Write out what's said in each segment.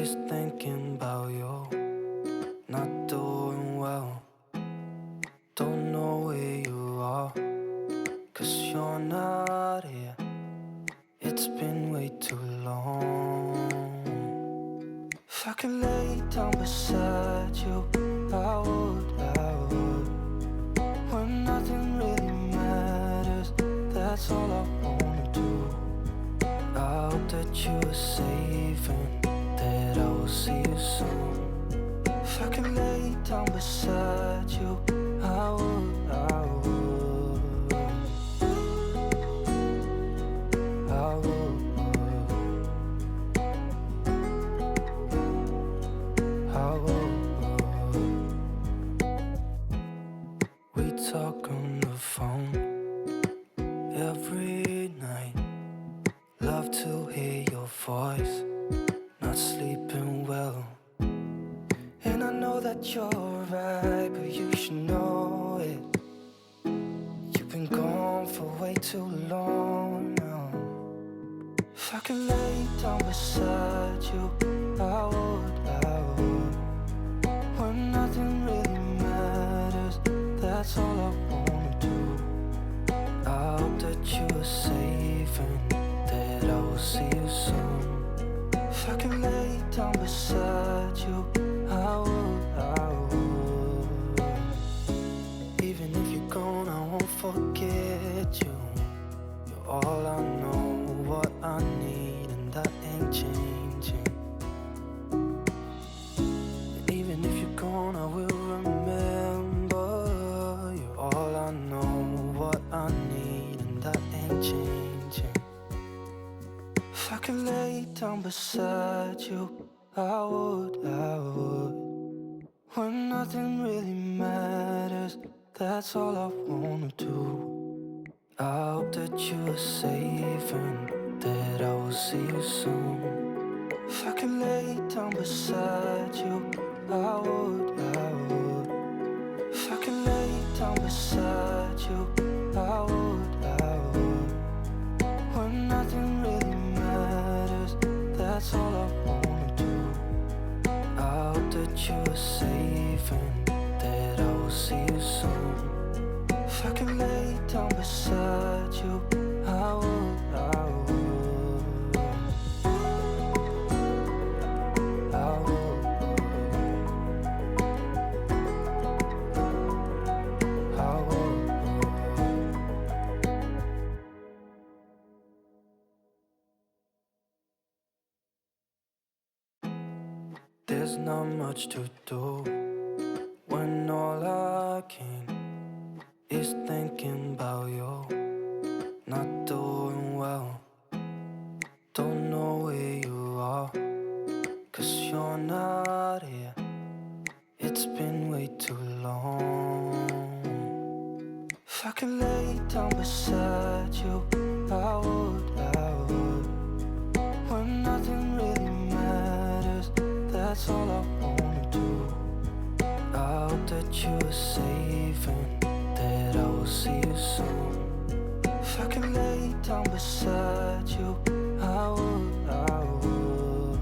is thinking about you, not doing well. Don't know where you are, 'cause you're not here. It's been way too long. If I could lay down beside you, I would, when nothing really matters, that's all I wanna do. I hope that you are safe and that I will see you soon. If I could lay down beside you, I would, I would, I would, I would. We talk on the phone every night. Love to hear your voice, not sleeping well. And I know that you're right, but you should know it. You've been gone for way too long now. If I could lay down beside you, I would, I would. When nothing really matters, that's all I wanna do. I hope that you are safe and that I will see you soon. If I could lay down beside you, I would, I would. Even if you're gone, I won't forget you. You're all I know, what I need, and that ain't changing. And even if you're gone, I will remember. You're all I know, what I need, and that ain't changing. If I could lay down beside you, I would, I would. When nothing really matters, that's all I wanna do. I hope that you are safe and that I will see you soon. If I could lay down beside you, I would, I would. If I could lay down beside you, I would, I would. When nothing really matters, that's all I wanna do. I hope that you are safe and that I will see you soon. If I could lay down beside you, I would, I would, I would, I would. There's not much to do when all I can is thinking about you, not doing well. Don't know where you are, 'cause you're not here. It's been way too long. If I could lay down beside you, I would, I would. When nothing really matters, that's all I wanna do. I hope that you are safe and that I will see you soon. If I could lay down beside you, I would, I would,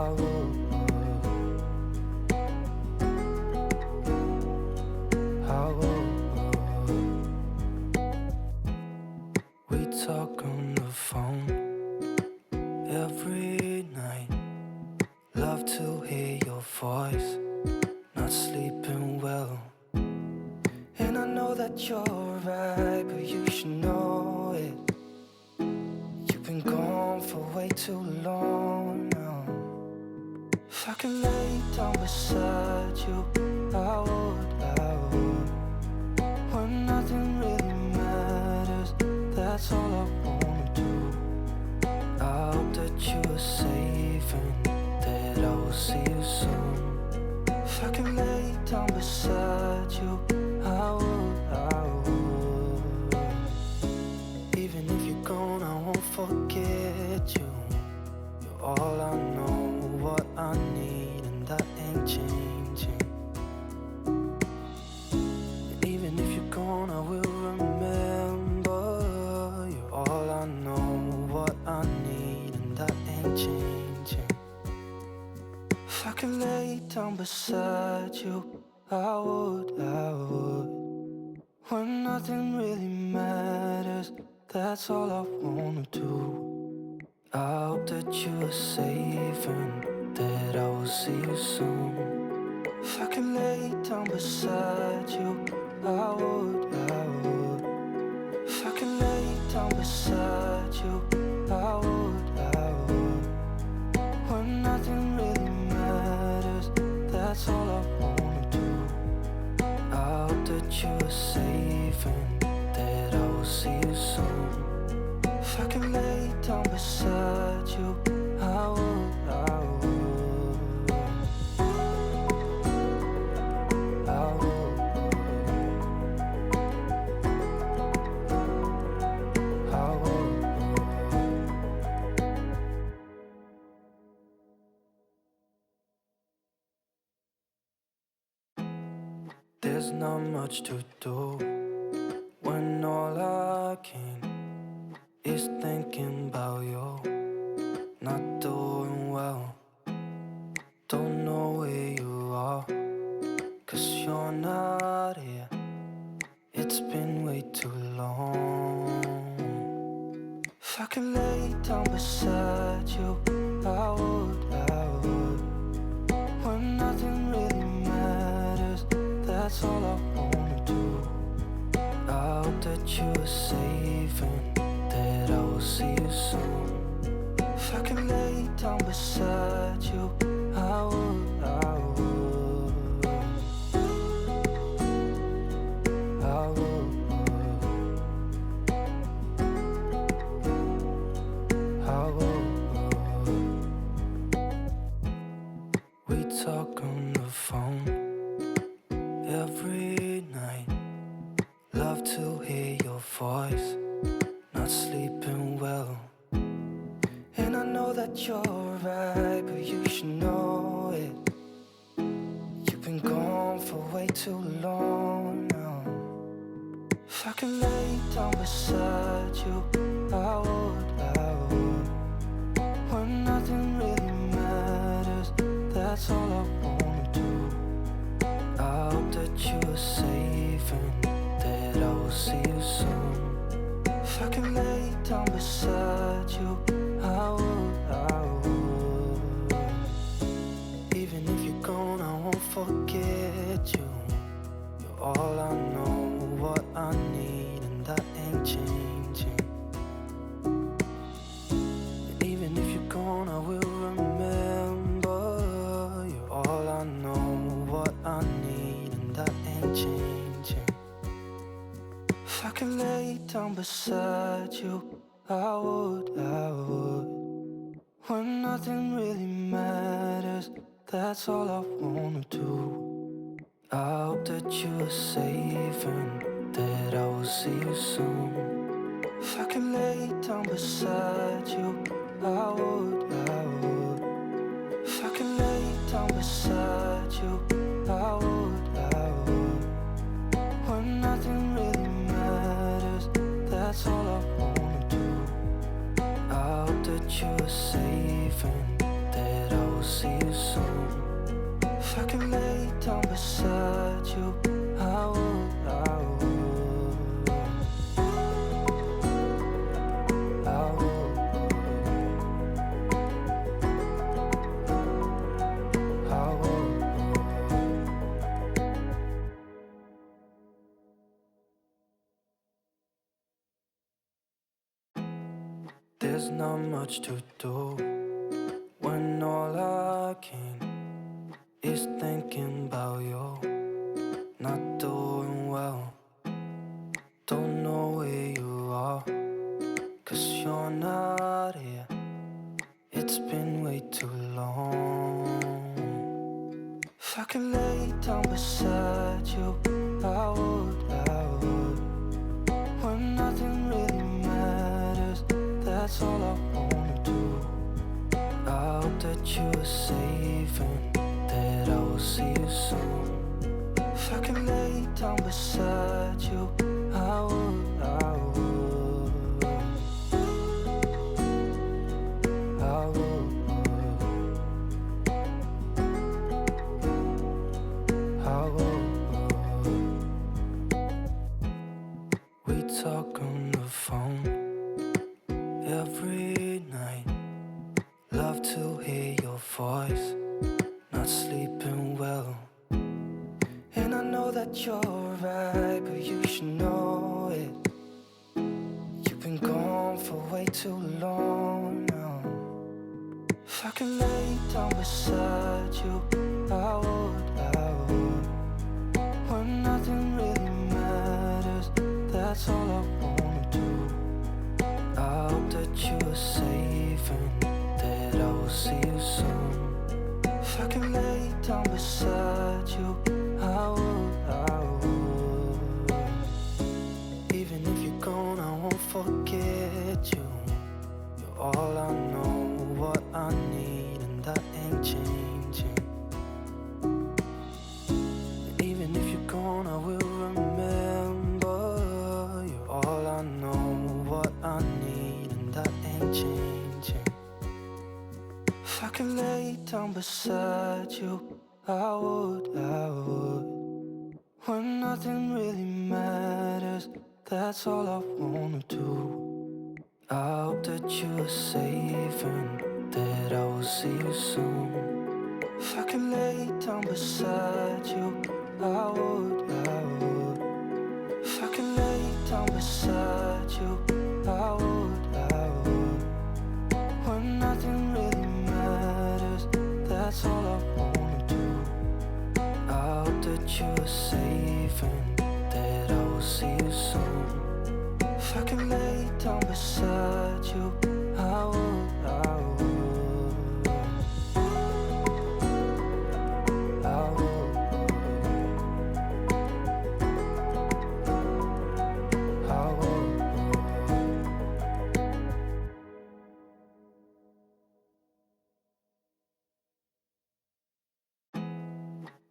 I would, I would. We talk on the phone every night. Love to hear your voice, not sleeping well. And I know that you're right, but you should know it. You've been gone for way too long now. If I could lay down beside you, I would, I would. When nothing really matters, that's all I wanna do. I hope that you are safe and that I will see you soon. If I could lay down beside you, I would, I would. Even if you're gone, I won't forget you. You're all I know, what I need, and that ain't changing. And even if you're gone, I will remember. You're all I know, what I need. beside you, I would. When nothing really matters, that's all I wanna do. I hope that you are safe and that I will see you soon. If I could lay down beside you, I would. If I could lay down beside you, I would. When nothing really matters, that's all I wanna do. I hope that you are safe and that I will see you soon. If I could lay down beside you, I would. I would. I would. There's not much to do when all I can is thinking about you. Not doing well, don't know where you are, 'cause you're not here. It's been way too long. If I could lay down beside you, I would. When nothing really matters, that's all I wanna do. I hope that you are safe and that I will see you soon. If I could lay down beside you, I would. I would. I would. I would. We talk on the phone every night. Love to hear your voice, not sleeping well. And I know that you're right, but you should know it. You've been gone for way too long now. If I could lay down beside you, I would. When nothing really matters, that's all I wanna do. I hope that you are safe and that I will see you soon. If I could lay down beside you, I would. Even if you're gone, I won't forget you. You're all I know, what I need, and that ain't changing. And even if you're gone, I will remember. You're all I know, what I need, and that ain't changing. If I could lay down beside you, I would. When nothing really matters, that's all I wanna do. I hope that you are safe and that I will see you soon. If I could lay down beside you, I would. If I could lay down beside you, I would. When nothing really matters, that's all I wanna do. I hope that you are safe and that I will see you soon. If I could lay down beside you, I would. I would. I would. I would. There's not much to do when all I can is thinking about you. Not doing well, don't know where you are, 'cause you're not here. It's been way too long. If I could lay down beside you, I would. When nothing really matters, that's all I wanna do. I hope that you are safe and that I will see you soon. If I could lay down beside you, I would. I would. I would. way too long now. If I could lay down beside you, I would. When nothing really matters, that's all I wanna do. I hope that you are safe and that I will see you soon. If I could lay down beside you, I would. Even if you're gone, I won't forget you. You're all I know, what I need, and that ain't changing. Even if you're gone, I will remember. You're all I know, what I need, and that ain't changing. If I could lay down beside you, I would. When nothing really matters, that's all I wanna do. I hope that you are safe and that I will see you soon. If I could lay down beside you, I would. If I could lay down beside you, I would. When nothing really matters, that's all I wanna do. I hope that you are safe and that I will see you soon. If I could lay down beside you, I would.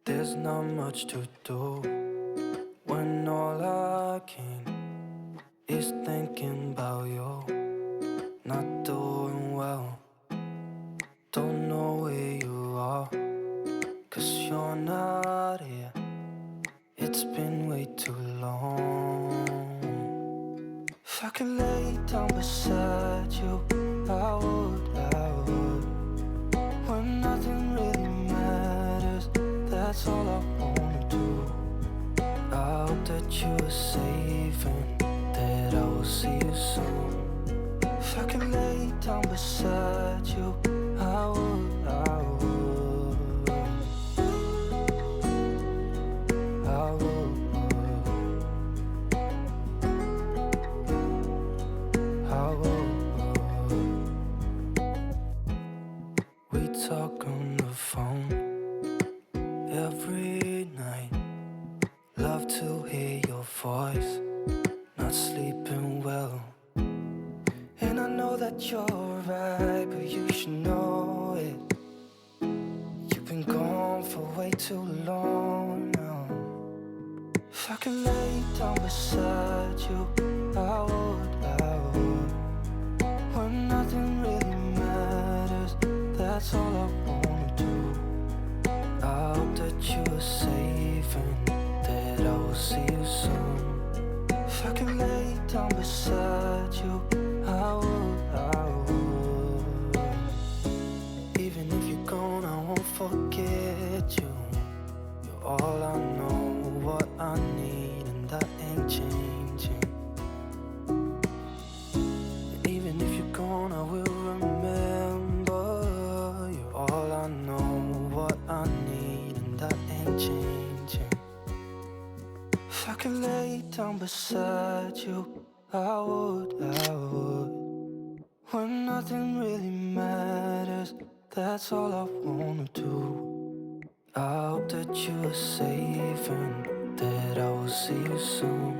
There's not much to do when all I can is thinking about you. Not doing well, don't know where you are, 'cause you're not here. It's been way too long. If I could lay down beside you, I would. When nothing really matters, that's all I wanna do. I hope that you are safe and that I will see you soon. If I could lay down beside you, I would. We talk on the phone every night. Love to hear your voice. Not sleeping well, and I know that you're right, but you should know it. You've been gone for way too long now. If I could lay down beside you, I would. When nothing really matters, that's all I wanna do. I hope that you are safe and that I will see you soon. If I could lay down beside you, I would. Even if you're gone, I won't forget you. You're all I know, what I need, and that ain't changing. Even if you're gone, I will remember. You're all I know, what I need, and that ain't changing. If I could lay down beside you, I would. When nothing really matters, that's all I wanna do. I hope that you are safe and that I will see you soon.